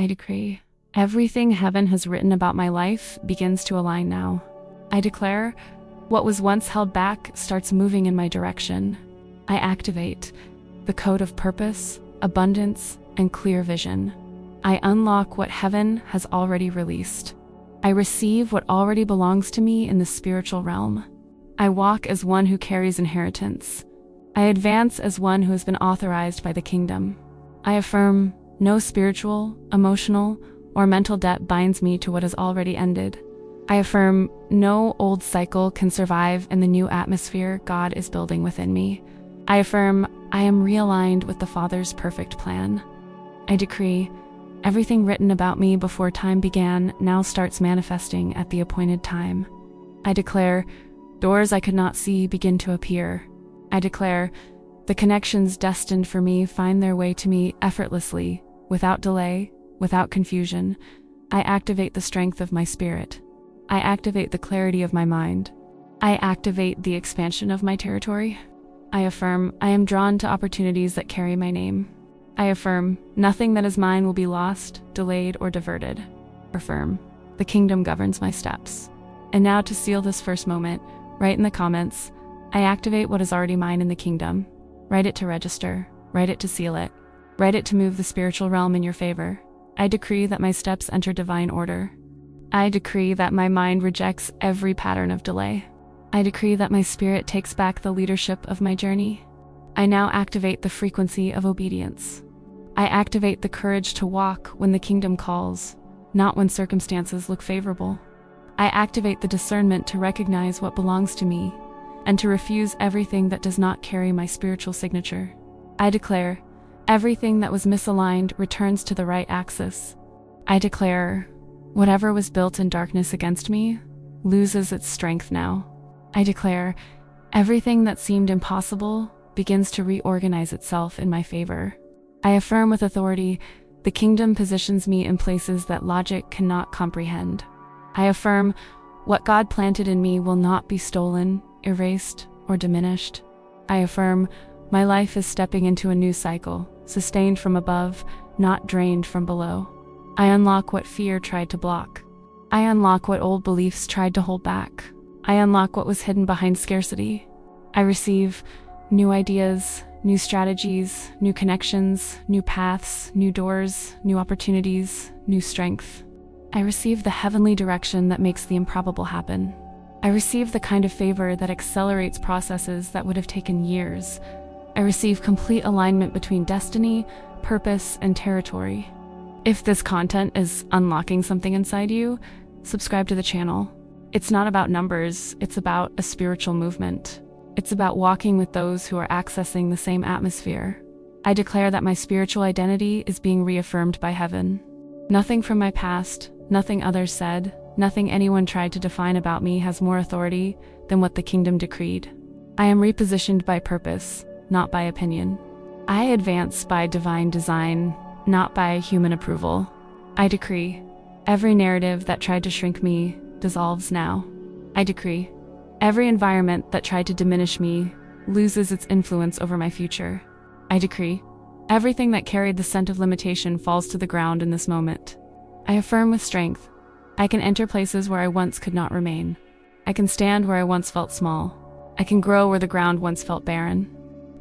I decree, everything heaven has written about my life begins to align now. I declare, what was once held back starts moving in my direction. I activate the code of purpose, abundance, and clear vision. I unlock what heaven has already released. I receive what already belongs to me in the spiritual realm. I walk as one who carries inheritance. I advance as one who has been authorized by the kingdom. I affirm, no spiritual, emotional, or mental debt binds me to what has already ended. I affirm, no old cycle can survive in the new atmosphere God is building within me. I affirm, I am realigned with the Father's perfect plan. I decree, everything written about me before time began now starts manifesting at the appointed time. I declare, doors I could not see begin to appear. I declare, the connections destined for me find their way to me effortlessly, without delay, without confusion. I activate the strength of my spirit. I activate the clarity of my mind. I activate the expansion of my territory. I affirm, I am drawn to opportunities that carry my name. I affirm, nothing that is mine will be lost, delayed, or diverted. Affirm, the kingdom governs my steps. And now to seal this first moment, write in the comments, I activate what is already mine in the kingdom. Write it to register. Write it to seal it. Write it to move the spiritual realm in your favor. I decree that my steps enter divine order. I decree that my mind rejects every pattern of delay. I decree that my spirit takes back the leadership of my journey. I now activate the frequency of obedience. I activate the courage to walk when the kingdom calls, not when circumstances look favorable. I activate the discernment to recognize what belongs to me and to refuse everything that does not carry my spiritual signature. I declare, everything that was misaligned returns to the right axis. I declare, whatever was built in darkness against me loses its strength now. I declare, everything that seemed impossible begins to reorganize itself in my favor. I affirm with authority, the kingdom positions me in places that logic cannot comprehend. I affirm, what God planted in me will not be stolen, erased, or diminished. I affirm, my life is stepping into a new cycle, sustained from above, not drained from below. I unlock what fear tried to block. I unlock what old beliefs tried to hold back. I unlock what was hidden behind scarcity. I receive new ideas, new strategies, new connections, new paths, new doors, new opportunities, new strength. I receive the heavenly direction that makes the improbable happen. I receive the kind of favor that accelerates processes that would have taken years. I receive complete alignment between destiny, purpose, and territory. If this content is unlocking something inside you, subscribe to the channel. It's not about numbers, it's about a spiritual movement. It's about walking with those who are accessing the same atmosphere. I declare that my spiritual identity is being reaffirmed by heaven. Nothing from my past, nothing others said, nothing anyone tried to define about me has more authority than what the kingdom decreed. I am repositioned by purpose, not by opinion. I advance by divine design, not by human approval. I decree, every narrative that tried to shrink me dissolves now. I decree, every environment that tried to diminish me loses its influence over my future. I decree, everything that carried the scent of limitation falls to the ground in this moment. I affirm with strength, I can enter places where I once could not remain. I can stand where I once felt small. I can grow where the ground once felt barren.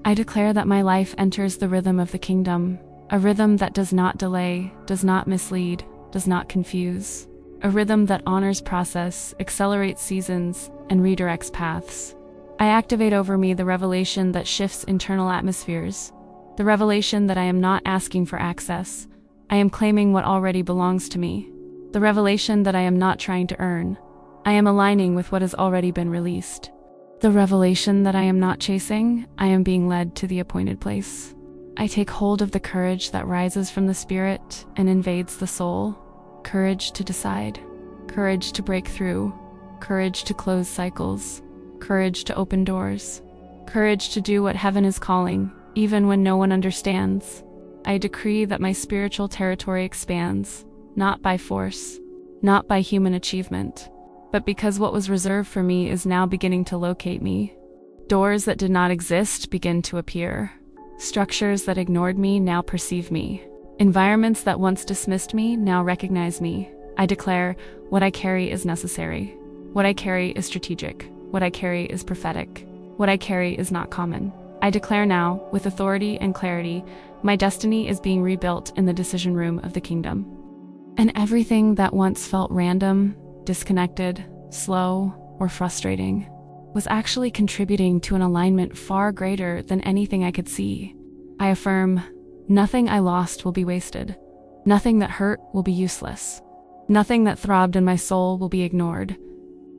I declare that my life enters the rhythm of the kingdom, a rhythm that does not delay, does not mislead, does not confuse. A rhythm that honors process, accelerates seasons, and redirects paths. I activate over me the revelation that shifts internal atmospheres, the revelation that I am not asking for access. I am claiming what already belongs to me. The revelation that I am not trying to earn. I am aligning with what has already been released. The revelation that I am not chasing, I am being led to the appointed place. I take hold of the courage that rises from the spirit and invades the soul. Courage to decide. Courage to break through. Courage to close cycles. Courage to open doors. Courage to do what heaven is calling, even when no one understands. I decree that my spiritual territory expands, not by force, not by human achievement, but because what was reserved for me is now beginning to locate me. Doors that did not exist begin to appear. Structures that ignored me now perceive me. Environments that once dismissed me now recognize me. I declare, what I carry is necessary. What I carry is strategic. What I carry is prophetic. What I carry is not common. I declare now, with authority and clarity, my destiny is being rebuilt in the decision room of the kingdom. And everything that once felt random, disconnected, slow, or frustrating was actually contributing to an alignment far greater than anything I could see. I affirm, nothing I lost will be wasted. Nothing that hurt will be useless. Nothing that throbbed in my soul will be ignored.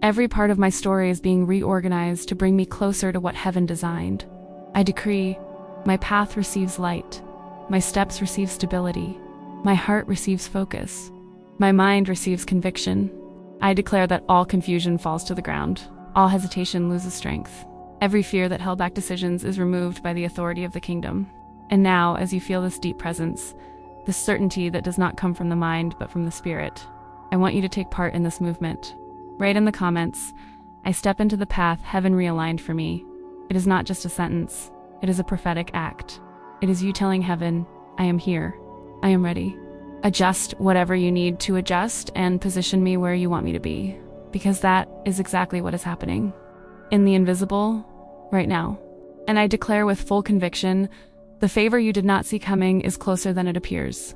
Every part of my story is being reorganized to bring me closer to what heaven designed. I decree, my path receives light. My steps receive stability. My heart receives focus. My mind receives conviction. I declare that all confusion falls to the ground. All hesitation loses strength. Every fear that held back decisions is removed by the authority of the kingdom. And now, as you feel this deep presence, this certainty that does not come from the mind but from the spirit, I want you to take part in this movement. Write in the comments, I step into the path heaven realigned for me. It is not just a sentence. It is a prophetic act. It is you telling heaven, I am here. I am ready. Adjust whatever you need to adjust and position me where you want me to be, because that is exactly what is happening in the invisible right now. And I declare with full conviction, the favor you did not see coming is closer than it appears.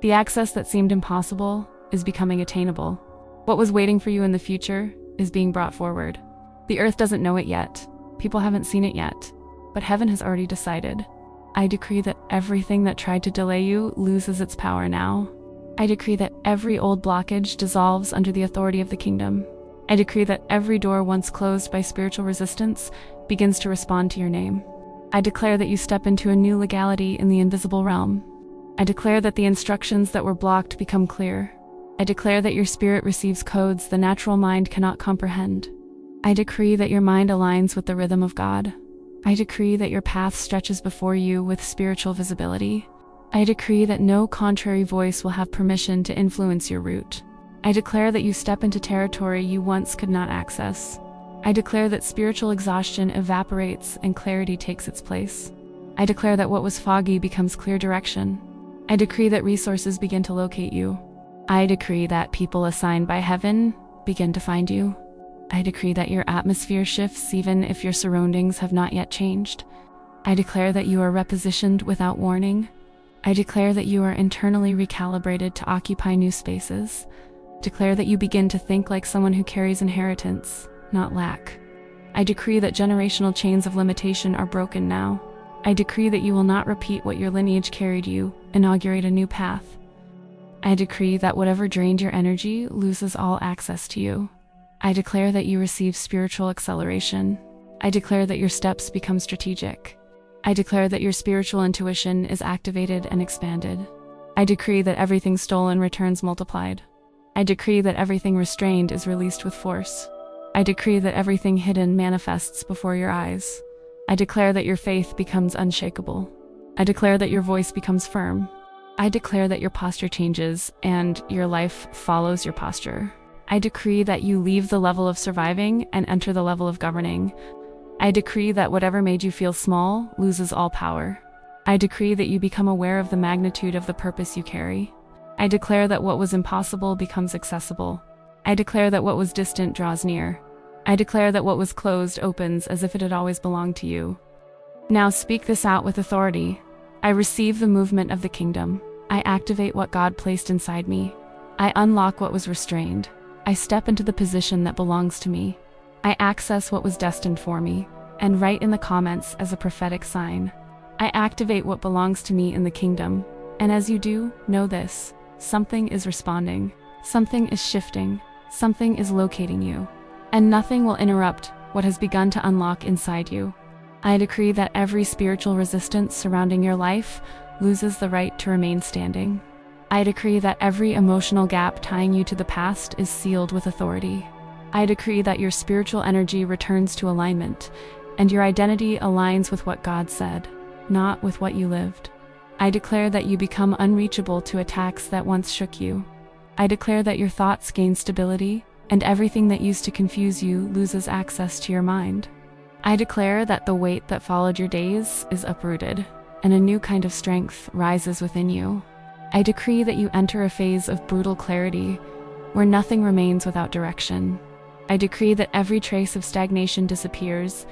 The access that seemed impossible is becoming attainable. What was waiting for you in the future is being brought forward. The earth doesn't know it yet. People haven't seen it yet, but heaven has already decided. I decree that everything that tried to delay you loses its power now. I decree that every old blockage dissolves under the authority of the kingdom. I decree that every door once closed by spiritual resistance begins to respond to your name. I declare that you step into a new legality in the invisible realm. I declare that the instructions that were blocked become clear. I declare that your spirit receives codes the natural mind cannot comprehend. I decree that your mind aligns with the rhythm of God. I decree that your path stretches before you with spiritual visibility. I decree that no contrary voice will have permission to influence your route. I declare that you step into territory you once could not access. I declare that spiritual exhaustion evaporates and clarity takes its place. I declare that what was foggy becomes clear direction. I decree that resources begin to locate you. I decree that people assigned by heaven begin to find you. I decree that your atmosphere shifts even if your surroundings have not yet changed. I declare that you are repositioned without warning. I declare that you are internally recalibrated to occupy new spaces. Declare that you begin to think like someone who carries inheritance, not lack. I decree that generational chains of limitation are broken now. I decree that you will not repeat what your lineage carried you, inaugurate a new path. I decree that whatever drained your energy loses all access to you. I declare that you receive spiritual acceleration. I declare that your steps become strategic. I declare that your spiritual intuition is activated and expanded. I decree that everything stolen returns multiplied. I decree that everything restrained is released with force. I decree that everything hidden manifests before your eyes. I declare that your faith becomes unshakable. I declare that your voice becomes firm. I declare that your posture changes and your life follows your posture. I decree that you leave the level of surviving and enter the level of governing. I decree that whatever made you feel small loses all power. I decree that you become aware of the magnitude of the purpose you carry. I declare that what was impossible becomes accessible. I declare that what was distant draws near. I declare that what was closed opens as if it had always belonged to you. Now speak this out with authority. I receive the movement of the kingdom. I activate what God placed inside me. I unlock what was restrained. I step into the position that belongs to me. I access what was destined for me, and write in the comments as a prophetic sign. I activate what belongs to me in the kingdom, and as you do, know this, something is responding, something is shifting, something is locating you, and nothing will interrupt what has begun to unlock inside you. I decree that every spiritual resistance surrounding your life loses the right to remain standing. I decree that every emotional gap tying you to the past is sealed with authority. I decree that your spiritual energy returns to alignment, and your identity aligns with what God said, not with what you lived. I declare that you become unreachable to attacks that once shook you. I declare that your thoughts gain stability, and everything that used to confuse you loses access to your mind. I declare that the weight that followed your days is uprooted, and a new kind of strength rises within you. I decree that you enter a phase of brutal clarity where nothing remains without direction. I decree that every trace of stagnation disappears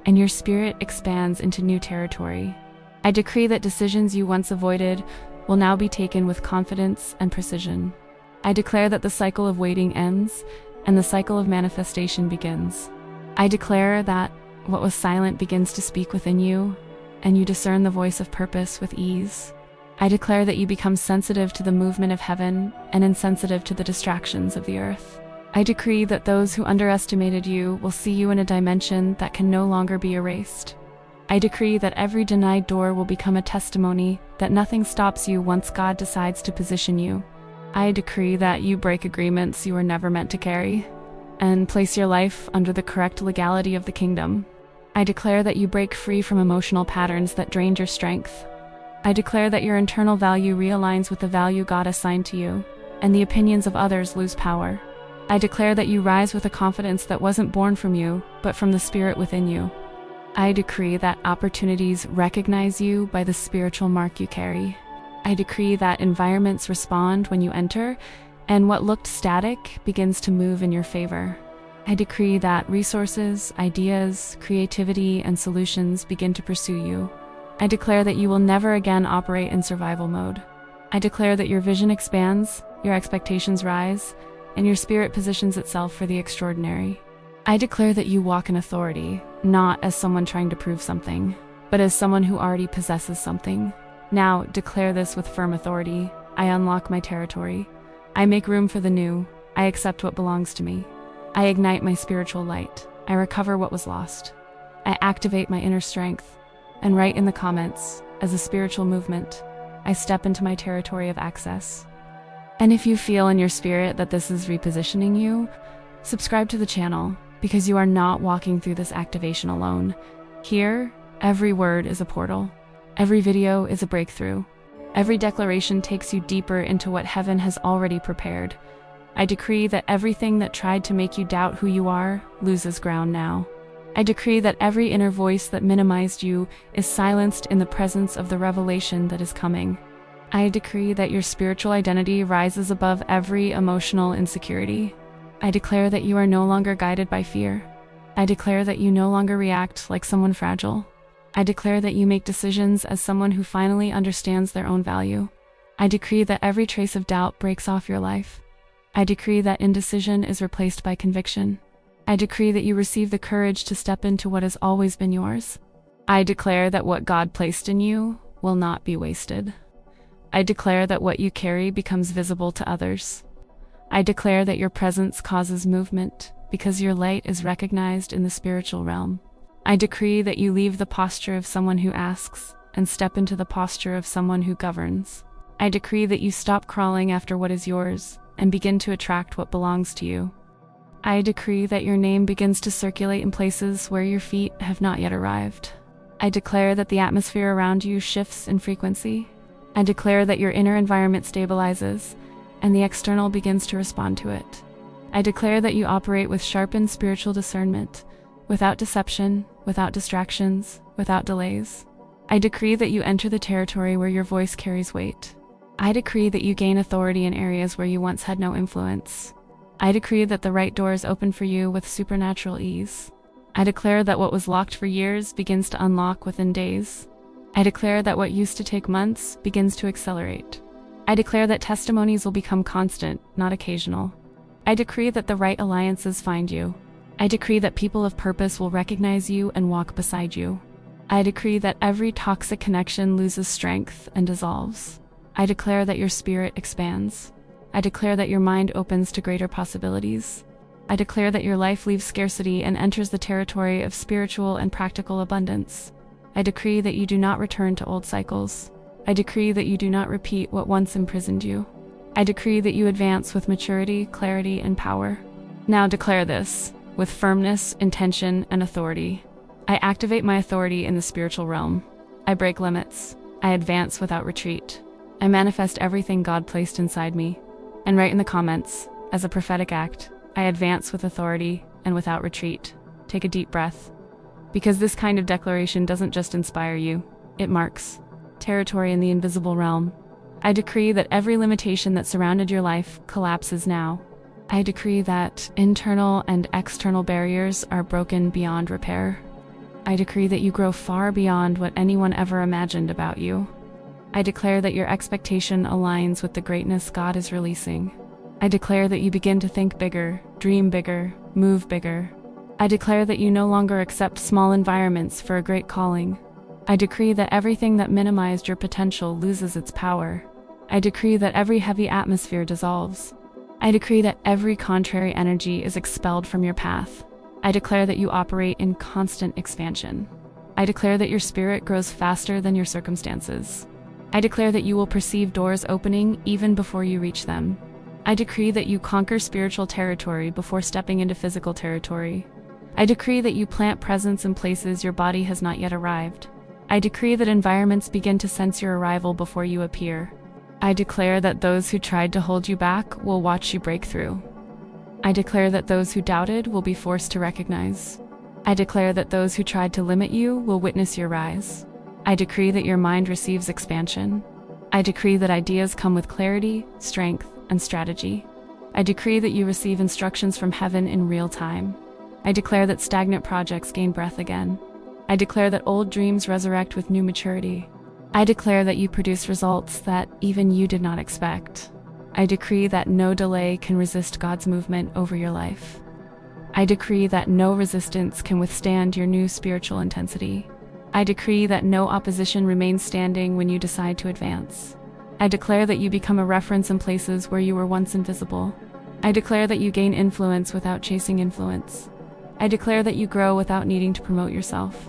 and your spirit expands into new territory. I decree that decisions you once avoided will now be taken with confidence and precision. I declare that the cycle of waiting ends and the cycle of manifestation begins. I declare that what was silent begins to speak within you, and you discern the voice of purpose with ease. I declare that you become sensitive to the movement of heaven and insensitive to the distractions of the earth. I decree that those who underestimated you will see you in a dimension that can no longer be erased. I decree that every denied door will become a testimony that nothing stops you once God decides to position you. I decree that you break agreements you were never meant to carry and place your life under the correct legality of the kingdom. I declare that you break free from emotional patterns that drained your strength. I declare that your internal value realigns with the value God assigned to you, and the opinions of others lose power. I declare that you rise with a confidence that wasn't born from you, but from the Spirit within you. I decree that opportunities recognize you by the spiritual mark you carry. I decree that environments respond when you enter, and what looked static begins to move in your favor. I decree that resources, ideas, creativity, and solutions begin to pursue you. I declare that you will never again operate in survival mode. I declare that your vision expands, your expectations rise, and your spirit positions itself for the extraordinary. I declare that you walk in authority, not as someone trying to prove something, but as someone who already possesses something. Now, declare this with firm authority. I unlock my territory. I make room for the new. I accept what belongs to me. I ignite my spiritual light. I recover what was lost. I activate my inner strength. And write in the comments, as a spiritual movement, I step into my territory of access. And if you feel in your spirit that this is repositioning you, subscribe to the channel, because you are not walking through this activation alone. Here, every word is a portal. Every video is a breakthrough. Every declaration takes you deeper into what heaven has already prepared. I decree that everything that tried to make you doubt who you are loses ground now. I decree that every inner voice that minimized you is silenced in the presence of the revelation that is coming. I decree that your spiritual identity rises above every emotional insecurity. I declare that you are no longer guided by fear. I declare that you no longer react like someone fragile. I declare that you make decisions as someone who finally understands their own value. I decree that every trace of doubt breaks off your life. I decree that indecision is replaced by conviction. I decree that you receive the courage to step into what has always been yours. I declare that what God placed in you will not be wasted. I declare that what you carry becomes visible to others. I declare that your presence causes movement because your light is recognized in the spiritual realm. I decree that you leave the posture of someone who asks and step into the posture of someone who governs. I decree that you stop crawling after what is yours and begin to attract what belongs to you. I decree that your name begins to circulate in places where your feet have not yet arrived. I declare that the atmosphere around you shifts in frequency. I declare that your inner environment stabilizes, and the external begins to respond to it. I declare that you operate with sharpened spiritual discernment, without deception, without distractions, without delays. I decree that you enter the territory where your voice carries weight. I decree that you gain authority in areas where you once had no influence. I decree that the right doors open for you with supernatural ease. I declare that what was locked for years begins to unlock within days. I declare that what used to take months begins to accelerate. I declare that testimonies will become constant, not occasional. I decree that the right alliances find you. I decree that people of purpose will recognize you and walk beside you. I decree that every toxic connection loses strength and dissolves. I declare that your spirit expands. I declare that your mind opens to greater possibilities. I declare that your life leaves scarcity and enters the territory of spiritual and practical abundance. I decree that you do not return to old cycles. I decree that you do not repeat what once imprisoned you. I decree that you advance with maturity, clarity, and power. Now declare this, with firmness, intention, and authority. I activate my authority in the spiritual realm. I break limits. I advance without retreat. I manifest everything God placed inside me. And write in the comments, as a prophetic act, I advance with authority and without retreat. Take a deep breath. Because this kind of declaration doesn't just inspire you, it marks territory in the invisible realm. I decree that every limitation that surrounded your life collapses now. I decree that internal and external barriers are broken beyond repair. I decree that you grow far beyond what anyone ever imagined about you. I declare that your expectation aligns with the greatness God is releasing. I declare that you begin to think bigger, dream bigger, move bigger. I declare that you no longer accept small environments for a great calling. I decree that everything that minimized your potential loses its power. I decree that every heavy atmosphere dissolves. I decree that every contrary energy is expelled from your path. I declare that you operate in constant expansion. I declare that your spirit grows faster than your circumstances. I declare that you will perceive doors opening even before you reach them. I decree that you conquer spiritual territory before stepping into physical territory. I decree that you plant presence in places your body has not yet arrived. I decree that environments begin to sense your arrival before you appear. I declare that those who tried to hold you back will watch you break through. I declare that those who doubted will be forced to recognize. I declare that those who tried to limit you will witness your rise. I decree that your mind receives expansion. I decree that ideas come with clarity, strength, and strategy. I decree that you receive instructions from heaven in real time. I declare that stagnant projects gain breath again. I declare that old dreams resurrect with new maturity. I declare that you produce results that even you did not expect. I decree that no delay can resist God's movement over your life. I decree that no resistance can withstand your new spiritual intensity. I decree that no opposition remains standing when you decide to advance. I declare that you become a reference in places where you were once invisible. I declare that you gain influence without chasing influence. I declare that you grow without needing to promote yourself.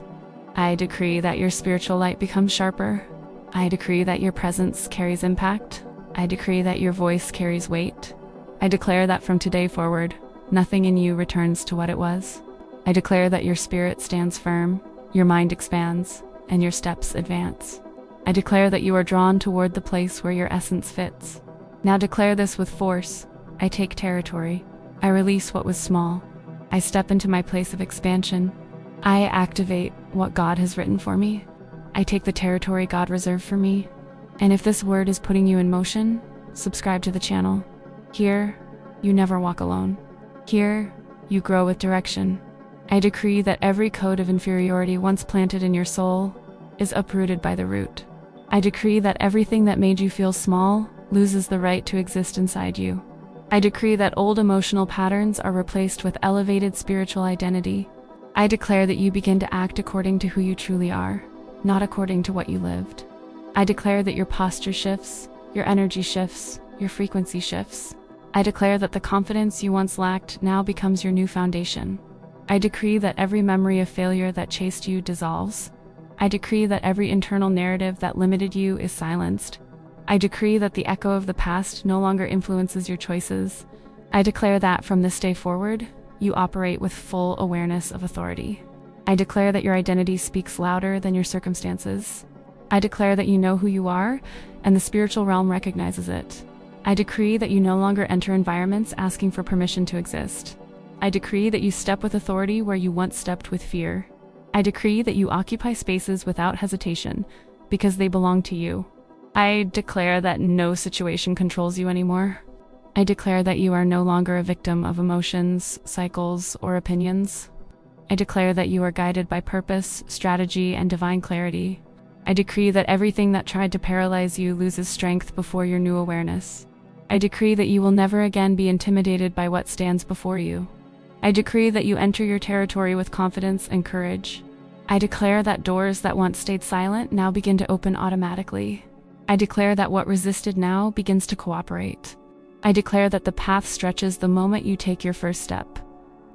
I decree that your spiritual light becomes sharper. I decree that your presence carries impact. I decree that your voice carries weight. I declare that from today forward, nothing in you returns to what it was. I declare that your spirit stands firm, your mind expands, and your steps advance. I declare that you are drawn toward the place where your essence fits. Now declare this with force. I take territory. I release what was small. I step into my place of expansion. I activate what God has written for me. I take the territory God reserved for me. And if this word is putting you in motion, subscribe to the channel. Here, you never walk alone. Here, you grow with direction. I decree that every code of inferiority once planted in your soul is uprooted by the root. I decree that everything that made you feel small loses the right to exist inside you. I decree that old emotional patterns are replaced with elevated spiritual identity. I declare that you begin to act according to who you truly are, not according to what you lived. I declare that your posture shifts, your energy shifts, your frequency shifts. I declare that the confidence you once lacked now becomes your new foundation. I decree that every memory of failure that chased you dissolves. I decree that every internal narrative that limited you is silenced. I decree that the echo of the past no longer influences your choices. I declare that from this day forward, you operate with full awareness of authority. I declare that your identity speaks louder than your circumstances. I declare that you know who you are, and the spiritual realm recognizes it. I decree that you no longer enter environments asking for permission to exist. I decree that you step with authority where you once stepped with fear. I decree that you occupy spaces without hesitation, because they belong to you. I declare that no situation controls you anymore. I declare that you are no longer a victim of emotions, cycles, or opinions. I declare that you are guided by purpose, strategy, and divine clarity. I decree that everything that tried to paralyze you loses strength before your new awareness. I decree that you will never again be intimidated by what stands before you. I decree that you enter your territory with confidence and courage. I declare that doors that once stayed silent now begin to open automatically. I declare that what resisted now begins to cooperate. I declare that the path stretches the moment you take your first step.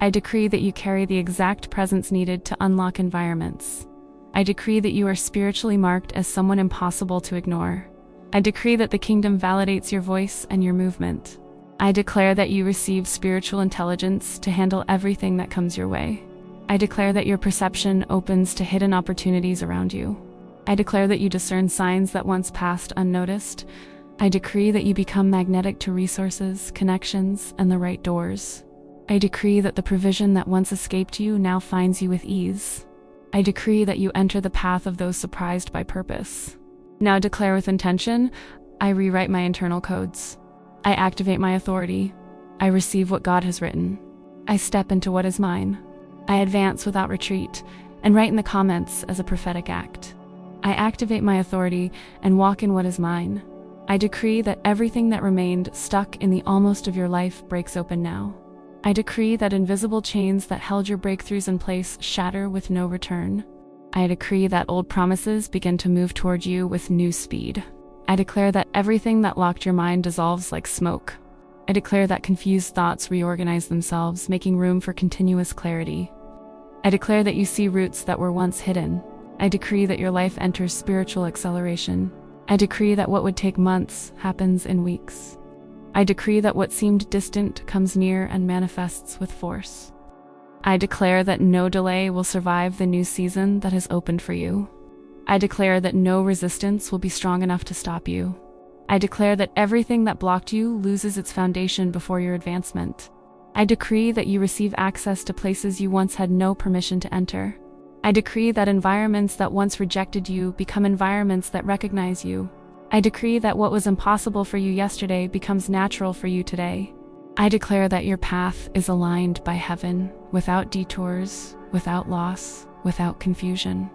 I decree that you carry the exact presence needed to unlock environments. I decree that you are spiritually marked as someone impossible to ignore. I decree that the kingdom validates your voice and your movement. I declare that you receive spiritual intelligence to handle everything that comes your way. I declare that your perception opens to hidden opportunities around you. I declare that you discern signs that once passed unnoticed. I decree that you become magnetic to resources, connections, and the right doors. I decree that the provision that once escaped you now finds you with ease. I decree that you enter the path of those surprised by purpose. Now declare with intention, I rewrite my internal codes. I activate my authority. I receive what God has written. I step into what is mine. I advance without retreat, and write in the comments as a prophetic act. I activate my authority and walk in what is mine. I decree that everything that remained stuck in the almost of your life breaks open now. I decree that invisible chains that held your breakthroughs in place shatter with no return. I decree that old promises begin to move toward you with new speed. I declare that everything that locked your mind dissolves like smoke. I declare that confused thoughts reorganize themselves, making room for continuous clarity. I declare that you see roots that were once hidden. I decree that your life enters spiritual acceleration. I decree that what would take months happens in weeks. I decree that what seemed distant comes near and manifests with force. I declare that no delay will survive the new season that has opened for you. I declare that no resistance will be strong enough to stop you. I declare that everything that blocked you loses its foundation before your advancement. I decree that you receive access to places you once had no permission to enter. I decree that environments that once rejected you become environments that recognize you. I decree that what was impossible for you yesterday becomes natural for you today. I declare that your path is aligned by heaven, without detours, without loss, without confusion.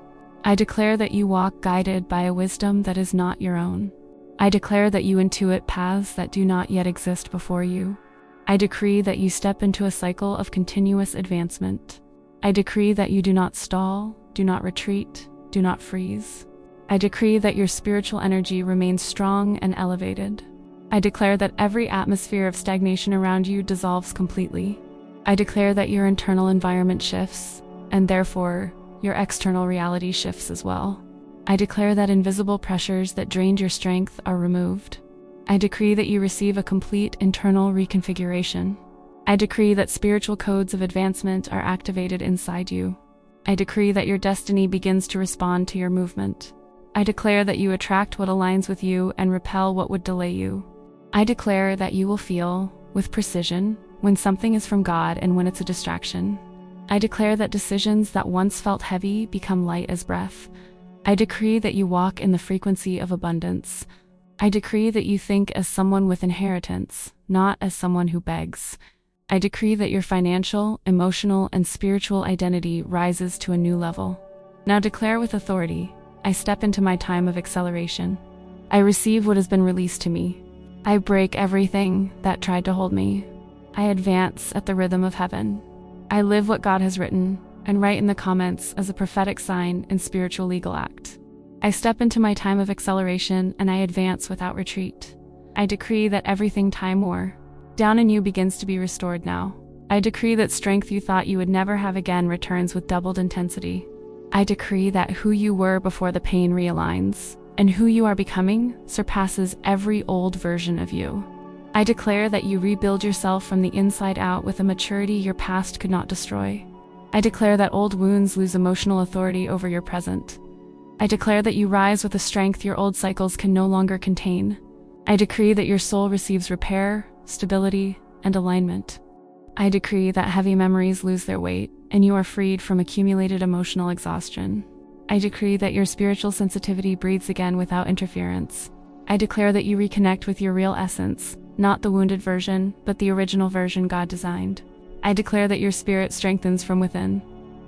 I declare that you walk guided by a wisdom that is not your own. I declare that you intuit paths that do not yet exist before you. I decree that you step into a cycle of continuous advancement. I decree that you do not stall, do not retreat, do not freeze. I decree that your spiritual energy remains strong and elevated. I declare that every atmosphere of stagnation around you dissolves completely. I declare that your internal environment shifts, and therefore, your external reality shifts as well. I declare that invisible pressures that drained your strength are removed. I decree that you receive a complete internal reconfiguration. I decree that spiritual codes of advancement are activated inside you. I decree that your destiny begins to respond to your movement. I declare that you attract what aligns with you and repel what would delay you. I declare that you will feel, with precision, when something is from God and when it's a distraction. I declare that decisions that once felt heavy become light as breath. I decree that you walk in the frequency of abundance. I decree that you think as someone with inheritance, not as someone who begs. I decree that your financial, emotional, and spiritual identity rises to a new level. Now declare with authority, I step into my time of acceleration. I receive what has been released to me. I break everything that tried to hold me. I advance at the rhythm of heaven. I live what God has written, and write in the comments as a prophetic sign and spiritual legal act. I step into my time of acceleration and I advance without retreat. I decree that everything time wore down in you begins to be restored now. I decree that strength you thought you would never have again returns with doubled intensity. I decree that who you were before the pain realigns, and who you are becoming surpasses every old version of you. I declare that you rebuild yourself from the inside out with a maturity your past could not destroy. I declare that old wounds lose emotional authority over your present. I declare that you rise with a strength your old cycles can no longer contain. I decree that your soul receives repair, stability, and alignment. I decree that heavy memories lose their weight, and you are freed from accumulated emotional exhaustion. I decree that your spiritual sensitivity breathes again without interference. I declare that you reconnect with your real essence, not the wounded version, but the original version God designed. I declare that your spirit strengthens from within.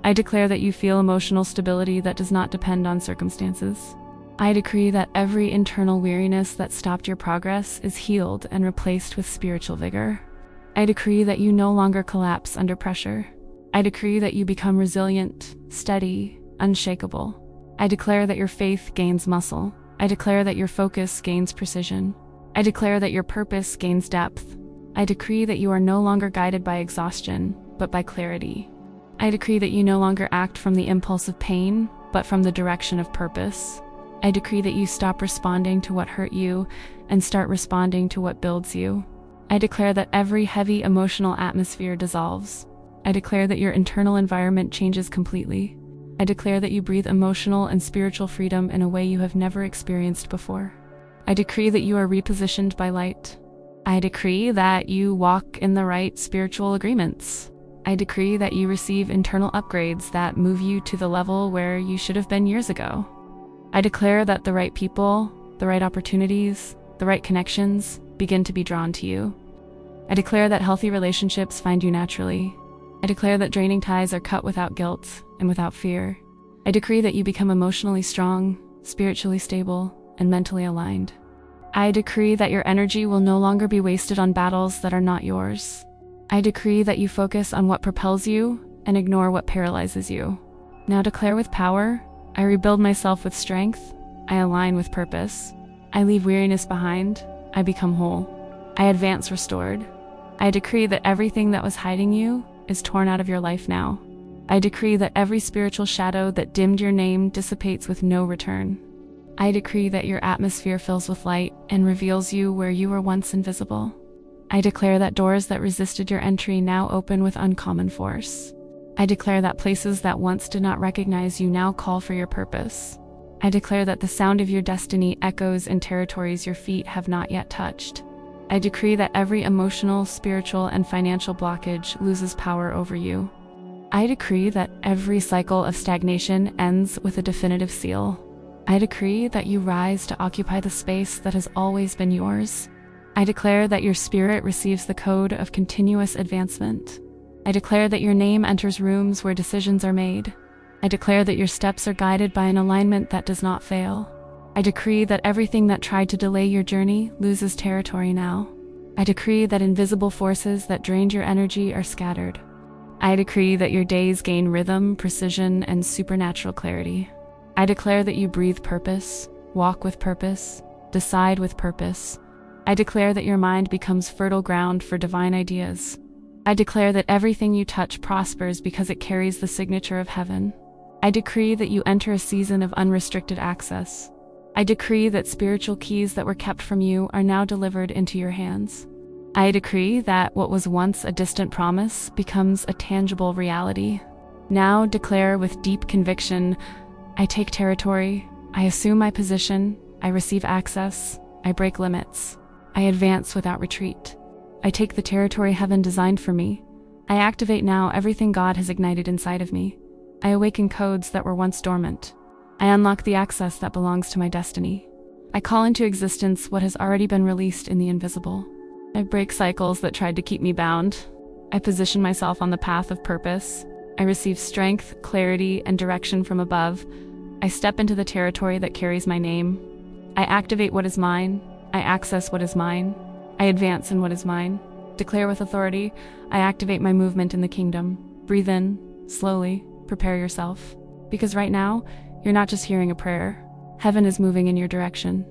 I declare that you feel emotional stability that does not depend on circumstances. I decree that every internal weariness that stopped your progress is healed and replaced with spiritual vigor. I decree that you no longer collapse under pressure. I decree that you become resilient, steady, unshakable. I declare that your faith gains muscle. I declare that your focus gains precision. I declare that your purpose gains depth. I decree that you are no longer guided by exhaustion, but by clarity. I decree that you no longer act from the impulse of pain, but from the direction of purpose. I decree that you stop responding to what hurt you and start responding to what builds you. I declare that every heavy emotional atmosphere dissolves. I declare that your internal environment changes completely. I declare that you breathe emotional and spiritual freedom in a way you have never experienced before. I decree that you are repositioned by light. I decree that you walk in the right spiritual agreements. I decree that you receive internal upgrades that move you to the level where you should have been years ago. I declare that the right people, the right opportunities, the right connections begin to be drawn to you. I declare that healthy relationships find you naturally. I declare that draining ties are cut without guilt and without fear. I decree that you become emotionally strong, spiritually stable, and mentally aligned. I decree that your energy will no longer be wasted on battles that are not yours. I decree that you focus on what propels you and ignore what paralyzes you. Now declare with power, I rebuild myself with strength. I align with purpose. I leave weariness behind. I become whole. I advance restored. I decree that everything that was hiding you is torn out of your life now. I decree that every spiritual shadow that dimmed your name dissipates with no return. I decree that your atmosphere fills with light and reveals you where you were once invisible. I declare that doors that resisted your entry now open with uncommon force. I declare that places that once did not recognize you now call for your purpose. I declare that the sound of your destiny echoes in territories your feet have not yet touched. I decree that every emotional, spiritual, and financial blockage loses power over you. I decree that every cycle of stagnation ends with a definitive seal. I decree that you rise to occupy the space that has always been yours. I declare that your spirit receives the code of continuous advancement. I declare that your name enters rooms where decisions are made. I declare that your steps are guided by an alignment that does not fail. I decree that everything that tried to delay your journey loses territory now. I decree that invisible forces that drained your energy are scattered. I decree that your days gain rhythm, precision, and supernatural clarity. I declare that you breathe purpose, walk with purpose, decide with purpose. I declare that your mind becomes fertile ground for divine ideas. I declare that everything you touch prospers because it carries the signature of heaven. I decree that you enter a season of unrestricted access. I decree that spiritual keys that were kept from you are now delivered into your hands. I decree that what was once a distant promise becomes a tangible reality. Now declare with deep conviction, I take territory, I assume my position, I receive access, I break limits, I advance without retreat. I take the territory heaven designed for me. I activate now everything God has ignited inside of me. I awaken codes that were once dormant. I unlock the access that belongs to my destiny. I call into existence what has already been released in the invisible. I break cycles that tried to keep me bound. I position myself on the path of purpose. I receive strength, clarity, and direction from above. I step into the territory that carries my name. I activate what is mine. I access what is mine. I advance in what is mine. Declare with authority, I activate my movement in the kingdom. Breathe in, slowly, prepare yourself. Because right now, you're not just hearing a prayer. Heaven is moving in your direction.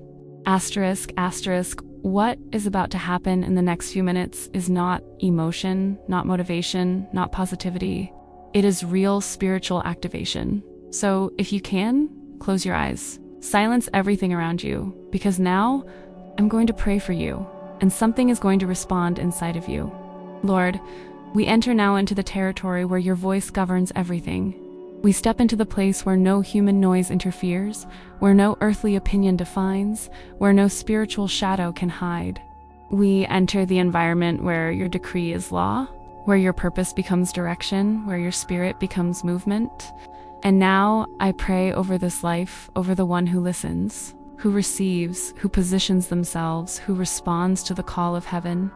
Asterisk, asterisk, what is about to happen in the next few minutes is not emotion, not motivation, not positivity. It is real spiritual activation. So if you can, close your eyes. Silence everything around you, because now I'm going to pray for you, and something is going to respond inside of you. Lord, we enter now into the territory where your voice governs everything. We step into the place where no human noise interferes, where no earthly opinion defines, where no spiritual shadow can hide. We enter the environment where your decree is law, where your purpose becomes direction, where your spirit becomes movement. And now I pray over this life, over the one who listens, who receives, who positions themselves, who responds to the call of heaven.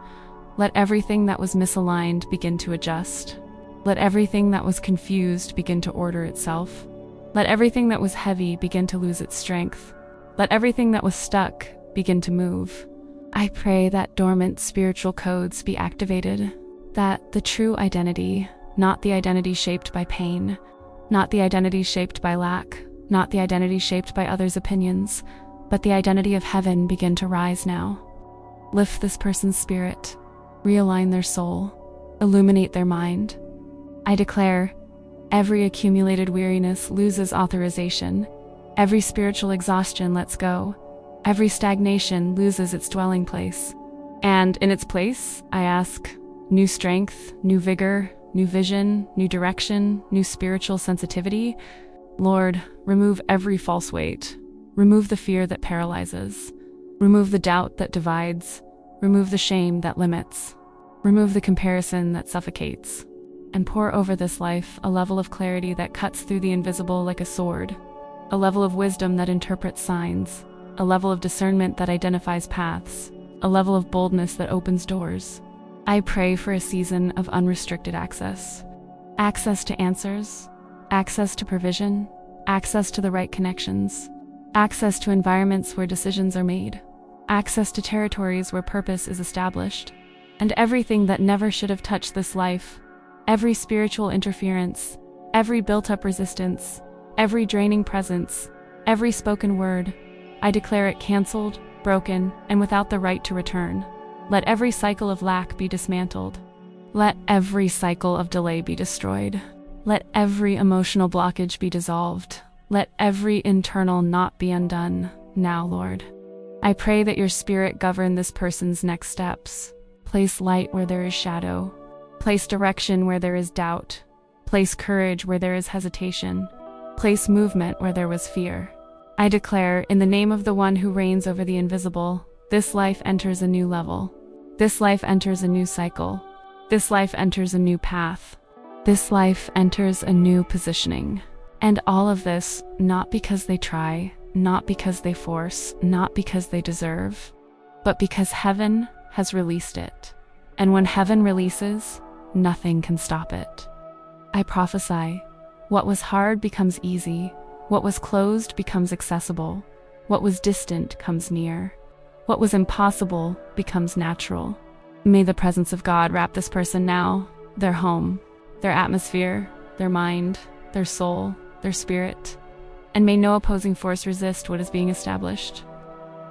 Let everything that was misaligned begin to adjust. Let everything that was confused begin to order itself. Let everything that was heavy begin to lose its strength. Let everything that was stuck begin to move. I pray that dormant spiritual codes be activated, that the true identity, not the identity shaped by pain, not the identity shaped by lack, not the identity shaped by others' opinions, but the identity of heaven begin to rise now. Lift this person's spirit, realign their soul, illuminate their mind. I declare, every accumulated weariness loses authorization, every spiritual exhaustion lets go, every stagnation loses its dwelling place. And in its place, I ask, new strength, new vigor, new vision, new direction, new spiritual sensitivity. Lord, remove every false weight. Remove the fear that paralyzes. Remove the doubt that divides. Remove the shame that limits. Remove the comparison that suffocates. And pour over this life a level of clarity that cuts through the invisible like a sword, a level of wisdom that interprets signs, a level of discernment that identifies paths, a level of boldness that opens doors. I pray for a season of unrestricted access. Access to answers, access to provision, access to the right connections, access to environments where decisions are made, access to territories where purpose is established, and everything that never should have touched this life, every spiritual interference, every built-up resistance, every draining presence, every spoken word, I declare it canceled, broken, and without the right to return. Let every cycle of lack be dismantled. Let every cycle of delay be destroyed. Let every emotional blockage be dissolved. Let every internal knot be undone. Now, Lord, I pray that your Spirit govern this person's next steps. Place light where there is shadow. Place direction where there is doubt. Place courage where there is hesitation. Place movement where there was fear. I declare, in the name of the one who reigns over the invisible, this life enters a new level. This life enters a new cycle. This life enters a new path. This life enters a new positioning. And all of this, not because they try, not because they force, not because they deserve, but because heaven has released it. And when heaven releases, nothing can stop it. I prophesy, what was hard becomes easy. What was closed becomes accessible. What was distant comes near. What was impossible becomes natural. May the presence of God wrap this person now, their home, their atmosphere, their mind, their soul, their spirit, and may no opposing force resist what is being established.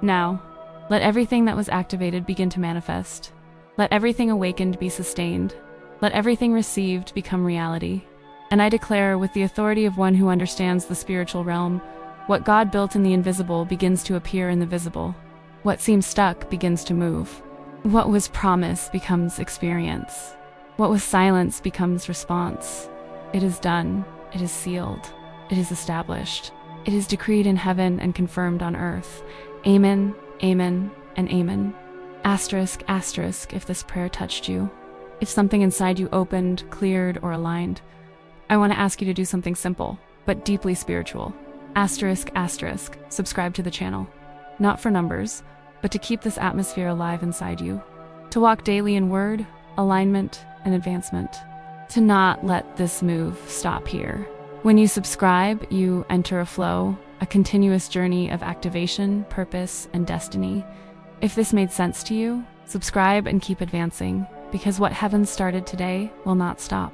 Now, let everything that was activated begin to manifest. Let everything awakened be sustained. Let everything received become reality. And I declare, with the authority of one who understands the spiritual realm, what God built in the invisible begins to appear in the visible. What seems stuck begins to move. What was promise becomes experience. What was silence becomes response. It is done. It is sealed. It is established. It is decreed in heaven and confirmed on earth. Amen, amen, and amen. Asterisk, asterisk, if this prayer touched you. If something inside you opened, cleared, or aligned, I want to ask you to do something simple, but deeply spiritual. Asterisk, asterisk, subscribe to the channel. Not for numbers, but to keep this atmosphere alive inside you. To walk daily in word, alignment, and advancement. To not let this move stop here. When you subscribe, you enter a flow, a continuous journey of activation, purpose, and destiny. If this made sense to you, subscribe and keep advancing, because what heaven started today will not stop.